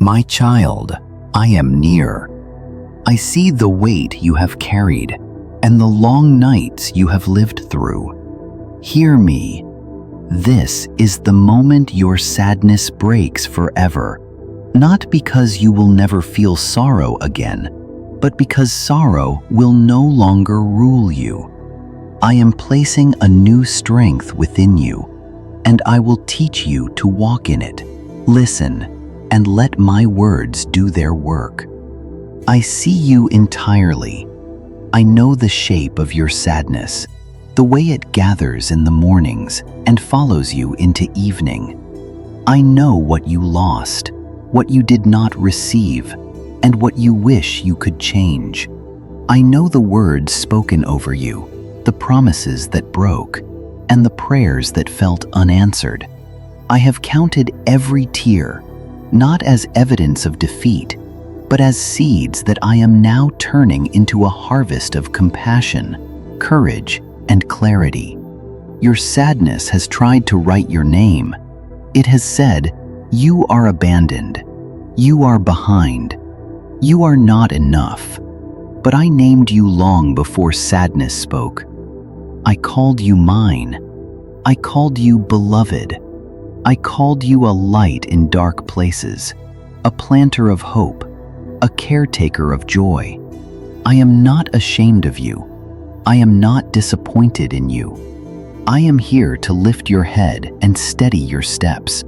My child, I am near. I see the weight you have carried and the long nights you have lived through. Hear me. This is the moment your sadness breaks forever, not because you will never feel sorrow again, but because sorrow will no longer rule you. I am placing a new strength within you, and I will teach you to walk in it. Listen, and let my words do their work. I see you entirely. I know the shape of your sadness, the way it gathers in the mornings and follows you into evening. I know what you lost, what you did not receive, and what you wish you could change. I know the words spoken over you, the promises that broke, and the prayers that felt unanswered. I have counted every tear, not as evidence of defeat, but as seeds that I am now turning into a harvest of compassion, courage, and clarity. Your sadness has tried to write your name. It has said, "You are abandoned. You are behind. You are not enough." But I named you long before sadness spoke. I called you mine. I called you beloved. I called you a light in dark places, a planter of hope, a caretaker of joy. I am not ashamed of you. I am not disappointed in you. I am here to lift your head and steady your steps.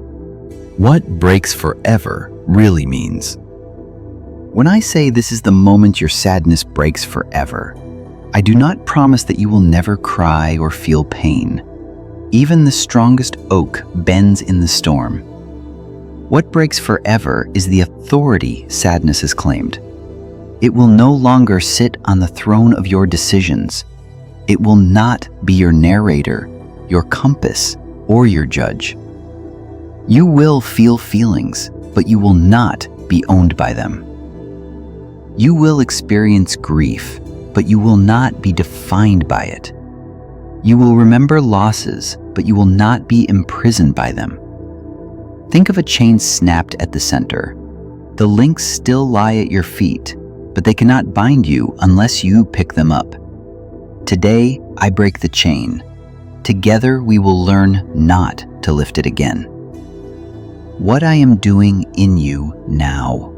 What breaks forever really means. When I say this is the moment your sadness breaks forever, I do not promise that you will never cry or feel pain. Even the strongest oak bends in the storm. What breaks forever is the authority sadness has claimed. It will no longer sit on the throne of your decisions. It will not be your narrator, your compass, or your judge. You will feel feelings, but you will not be owned by them. You will experience grief, but you will not be defined by it. You will remember losses, but you will not be imprisoned by them. Think of a chain snapped at the center. The links still lie at your feet, but they cannot bind you unless you pick them up. Today, I break the chain. Together, we will learn not to lift it again. What I am doing in you now.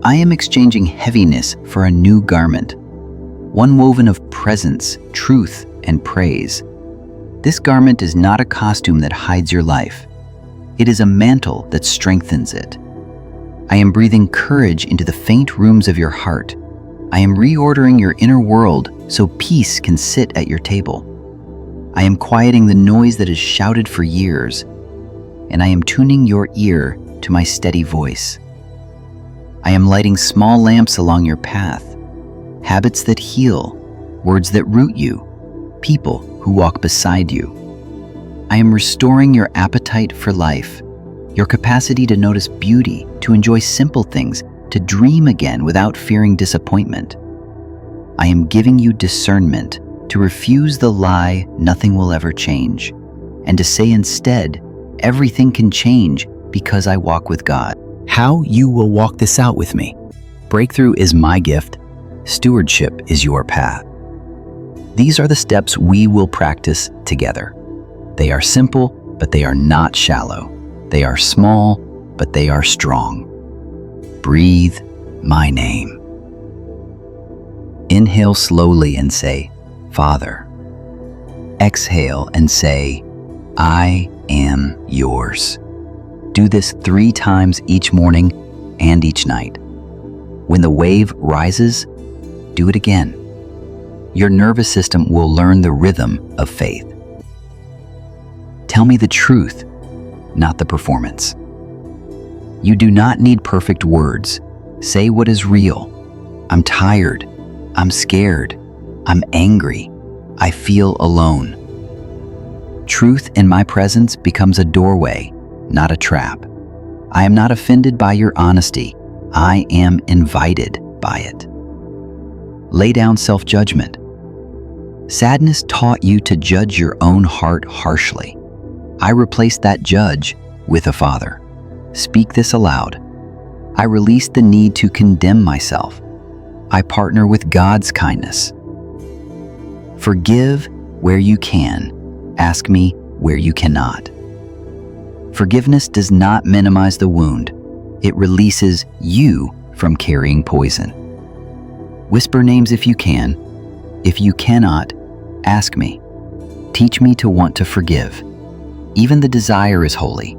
I am exchanging heaviness for a new garment, one woven of presence, truth, and praise. This garment is not a costume that hides your life. It is a mantle that strengthens it. I am breathing courage into the faint rooms of your heart. I am reordering your inner world so peace can sit at your table. I am quieting the noise that has shouted for years, and I am tuning your ear to my steady voice. I am lighting small lamps along your path, habits that heal, words that root you, people who walk beside you. I am restoring your appetite for life, your capacity to notice beauty, to enjoy simple things, to dream again without fearing disappointment. I am giving you discernment to refuse the lie nothing will ever change, and to say instead, everything can change because I walk with God. How you will walk this out with me. Breakthrough is my gift. Stewardship is your path. These are the steps we will practice together. They are simple, but they are not shallow. They are small, but they are strong. Breathe my name. Inhale slowly and say, Father. Exhale and say, I am yours. Do this 3 times each morning and each night. When the wave rises, do it again. Your nervous system will learn the rhythm of faith. Tell me the truth, not the performance. You do not need perfect words. Say what is real. I'm tired. I'm scared. I'm angry. I feel alone. Truth in my presence becomes a doorway, not a trap. I am not offended by your honesty. I am invited by it. Lay down self-judgment. Sadness taught you to judge your own heart harshly. I replaced that judge with a father. Speak this aloud. I release the need to condemn myself. I partner with God's kindness. Forgive where you can. Ask me where you cannot. Forgiveness does not minimize the wound. It releases you from carrying poison. Whisper names if you can. If you cannot, ask me. Teach me to want to forgive. Even the desire is holy.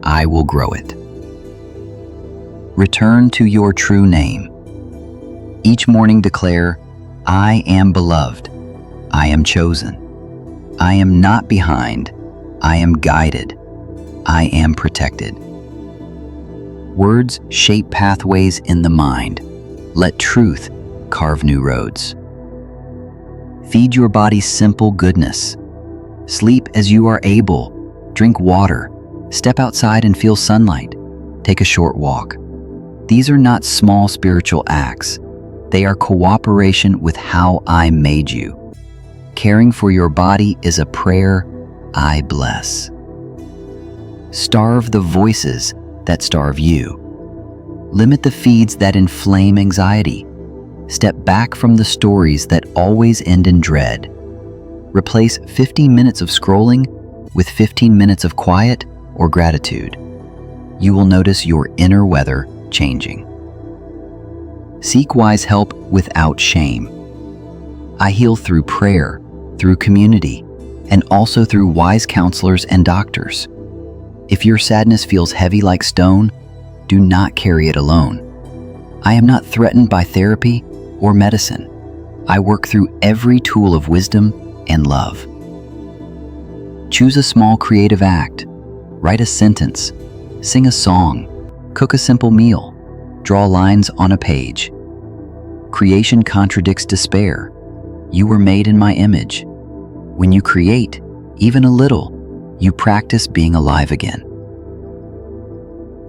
I will grow it. Return to your true name. Each morning declare, I am beloved. I am chosen. I am not behind. I am guided. I am protected. Words shape pathways in the mind. Let truth carve new roads. Feed your body simple goodness. Sleep as you are able. Drink water. Step outside and feel sunlight. Take a short walk. These are not small spiritual acts. They are cooperation with how I made you. Caring for your body is a prayer I bless. Starve the voices that starve you. Limit the feeds that inflame anxiety. Step back from the stories that always end in dread. Replace 15 minutes of scrolling with 15 minutes of quiet or gratitude. You will notice your inner weather changing. Seek wise help without shame. I heal through prayer, through community, and also through wise counselors and doctors. If your sadness feels heavy like stone, do not carry it alone. I am not threatened by therapy or medicine. I work through every tool of wisdom and love. Choose a small creative act. Write a sentence. Sing a song. Cook a simple meal. Draw lines on a page. Creation contradicts despair. You were made in my image. When you create, even a little, you practice being alive again.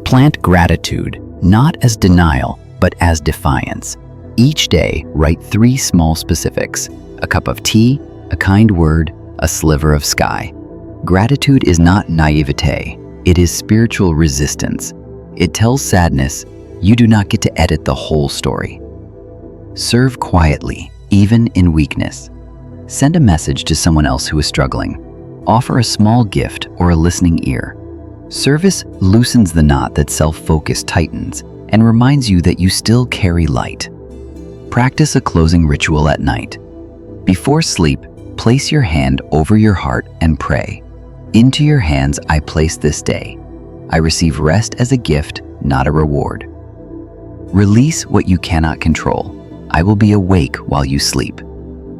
Plant gratitude, not as denial, but as defiance. Each day, write 3 small specifics: a cup of tea, a kind word, a sliver of sky. Gratitude is not naivete. It is spiritual resistance. It tells sadness, you do not get to edit the whole story. Serve quietly, even in weakness. Send a message to someone else who is struggling. Offer a small gift or a listening ear. Service loosens the knot that self-focus tightens and reminds you that you still carry light. Practice a closing ritual at night. Before sleep, place your hand over your heart and pray. Into your hands I place this day. I receive rest as a gift, not a reward. Release what you cannot control. I will be awake while you sleep.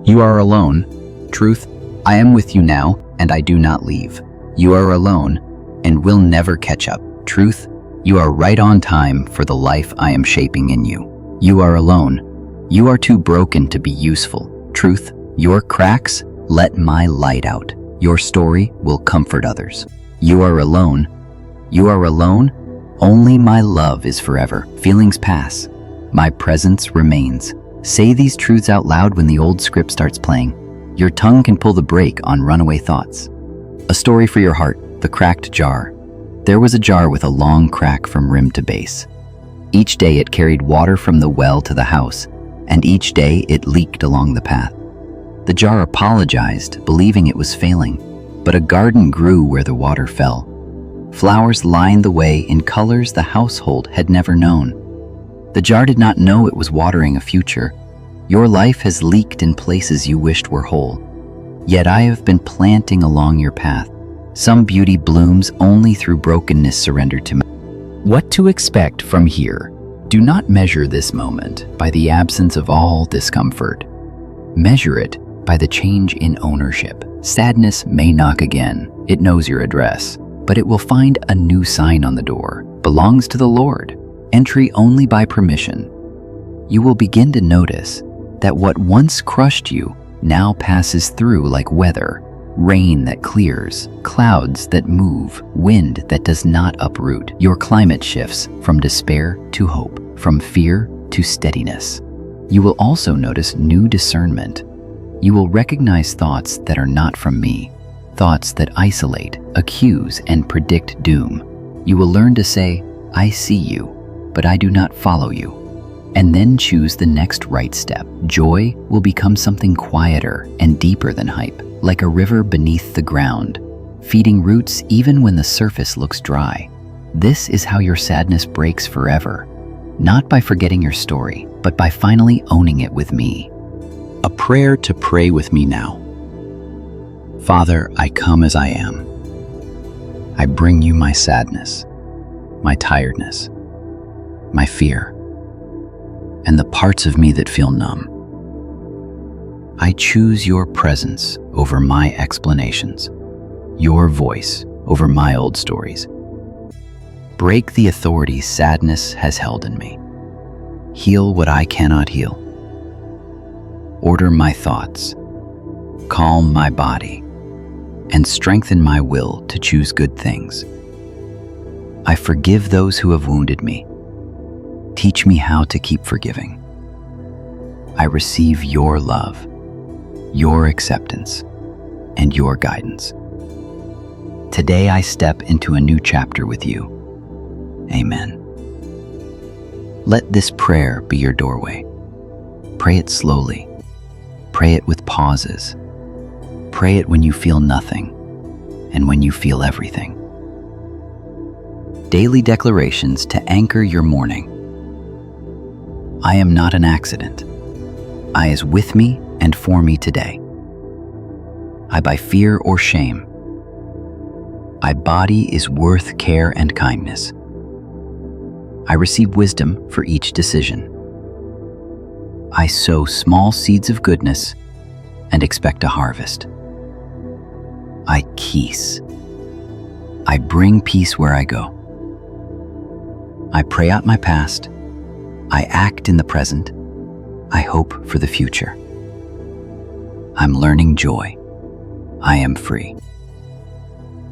You are alone. Truth, I am with you now, and I do not leave. You are alone, and will never catch up. Truth, you are right on time for the life I am shaping in you. You are alone. You are too broken to be useful. Truth, your cracks, let my light out. Your story will comfort others. You are alone. You are alone. Only my love is forever. Feelings pass. My presence remains. Say these truths out loud when the old script starts playing. Your tongue can pull the brake on runaway thoughts. A story for your heart, the cracked jar. There was a jar with a long crack from rim to base. Each day it carried water from the well to the house, and each day it leaked along the path. The jar apologized, believing it was failing, but a garden grew where the water fell. Flowers lined the way in colors the household had never known. The jar did not know it was watering a future. Your life has leaked in places you wished were whole. Yet I have been planting along your path. Some beauty blooms only through brokenness surrendered to me. What to expect from here? Do not measure this moment by the absence of all discomfort. Measure it by the change in ownership. Sadness may knock again. It knows your address, but it will find a new sign on the door. Belongs to the Lord. Entry only by permission. You will begin to notice that what once crushed you now passes through like weather, rain that clears, clouds that move, wind that does not uproot. Your climate shifts from despair to hope, from fear to steadiness. You will also notice new discernment. You will recognize thoughts that are not from me, thoughts that isolate, accuse, and predict doom. You will learn to say, I see you. but I do not follow you. And then choose the next right step. Joy will become something quieter and deeper than hype, like a river beneath the ground, feeding roots even when the surface looks dry. This is how your sadness breaks forever, not by forgetting your story, but by finally owning it with me. A prayer to pray with me now. Father, I come as I am. I bring you my sadness, my tiredness, my fear, and the parts of me that feel numb. I choose your presence over my explanations, your voice over my old stories. Break the authority sadness has held in me. Heal what I cannot heal. Order my thoughts, calm my body, and strengthen my will to choose good things. I forgive those who have wounded me. Teach me how to keep forgiving. I receive your love, your acceptance, and your guidance. Today I step into a new chapter with you. Amen. Let this prayer be your doorway. Pray it slowly. Pray it with pauses. Pray it when you feel nothing and when you feel everything. Daily declarations to anchor your morning. I am not an accident. I is with me and for me today. I by fear or shame. My body is worth care and kindness. I receive wisdom for each decision. I sow small seeds of goodness and expect a harvest. I peace. I bring peace where I go. I pray out my past. I act in the present. I hope for the future. I'm learning joy. I am free.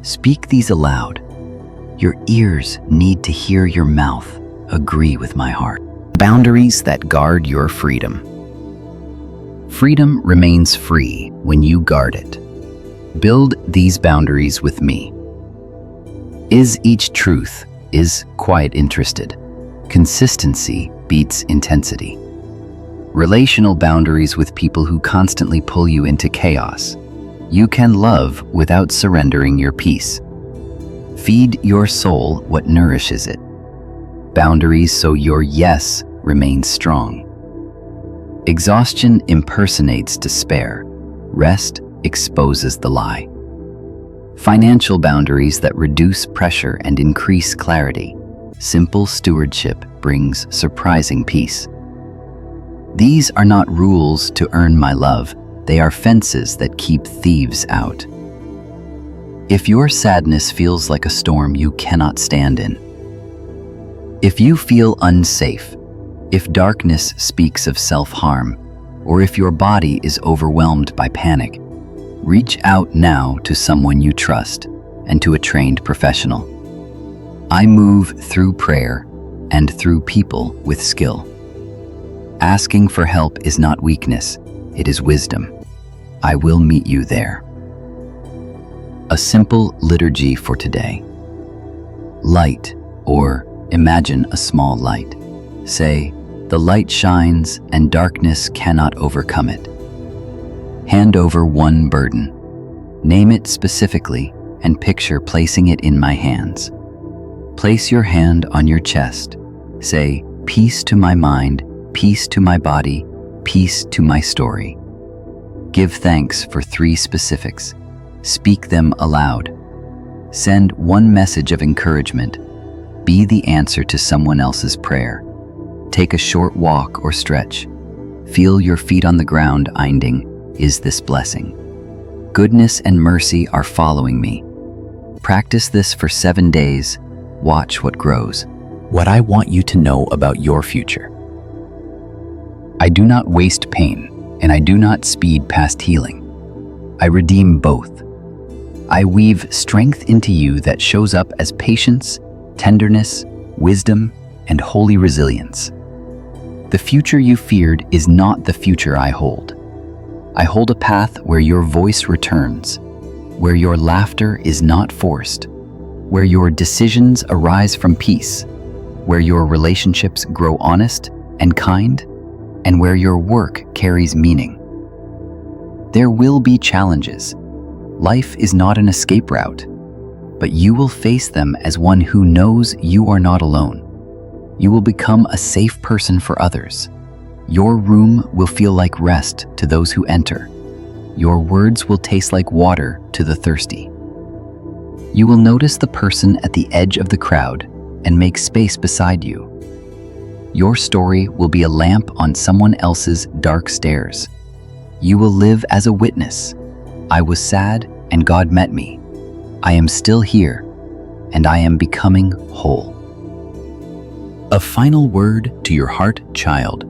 Speak these aloud. Your ears need to hear your mouth agree with my heart. Boundaries that guard your freedom. Freedom remains free when you guard it. Build these boundaries with me. Is each truth, is quiet interested. Consistency beats intensity. Relational boundaries with people who constantly pull you into chaos. You can love without surrendering your peace. Feed your soul what nourishes it. Boundaries so your yes remains strong. Exhaustion impersonates despair. Rest exposes the lie. Financial boundaries that reduce pressure and increase clarity. Simple stewardship brings surprising peace. These are not rules to earn my love. They are fences that keep thieves out. If your sadness feels like a storm you cannot stand in, if you feel unsafe, if darkness speaks of self-harm, or if your body is overwhelmed by panic, reach out now to someone you trust and to a trained professional. I move through prayer and through people with skill. Asking for help is not weakness, it is wisdom. I will meet you there. A simple liturgy for today. Light, or imagine a small light. Say, the light shines and darkness cannot overcome it. Hand over one burden. Name it specifically and picture placing it in my hands. Place your hand on your chest. Say, peace to my mind, peace to my body, peace to my story. Give thanks for 3 specifics. Speak them aloud. Send one message of encouragement. Be the answer to someone else's prayer. Take a short walk or stretch. Feel your feet on the ground, inding, is this blessing? Goodness and mercy are following me. Practice this for 7 days. Watch what grows. What I want you to know about your future. I do not waste pain, and I do not speed past healing. I redeem both. I weave strength into you that shows up as patience, tenderness, wisdom, and holy resilience. The future you feared is not the future I hold. I hold a path where your voice returns, where your laughter is not forced, where your decisions arise from peace, where your relationships grow honest and kind, and where your work carries meaning. There will be challenges. Life is not an escape route, but you will face them as one who knows you are not alone. You will become a safe person for others. Your room will feel like rest to those who enter. Your words will taste like water to the thirsty. You will notice the person at the edge of the crowd and make space beside you. Your story will be a lamp on someone else's dark stairs. You will live as a witness. I was sad and God met me. I am still here and I am becoming whole. A final word to your heart, child.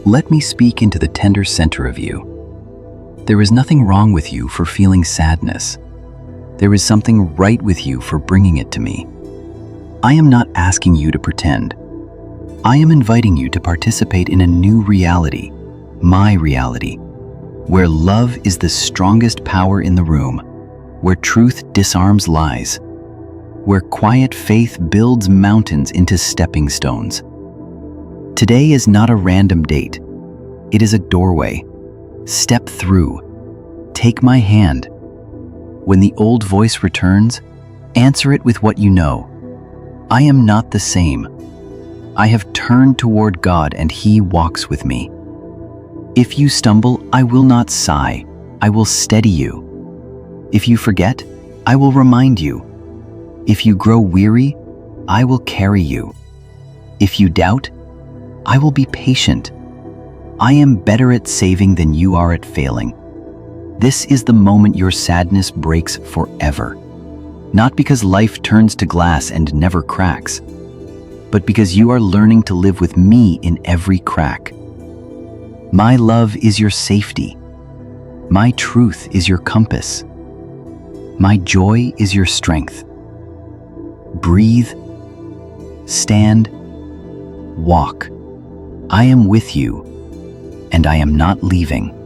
Let me speak into the tender center of you. There is nothing wrong with you for feeling sadness. There is something right with you for bringing it to me. I am not asking you to pretend. I am inviting you to participate in a new reality, my reality, where love is the strongest power in the room, where truth disarms lies, where quiet faith builds mountains into stepping stones. Today is not a random date. It is a doorway. Step through. Take my hand. When the old voice returns, answer it with what you know. I am not the same. I have turned toward God and He walks with me. If you stumble, I will not sigh. I will steady you. If you forget, I will remind you. If you grow weary, I will carry you. If you doubt, I will be patient. I am better at saving than you are at failing. This is the moment your sadness breaks forever. Not because life turns to glass and never cracks, but because you are learning to live with me in every crack. My love is your safety. My truth is your compass. My joy is your strength. Breathe, stand, walk. I am with you, and I am not leaving.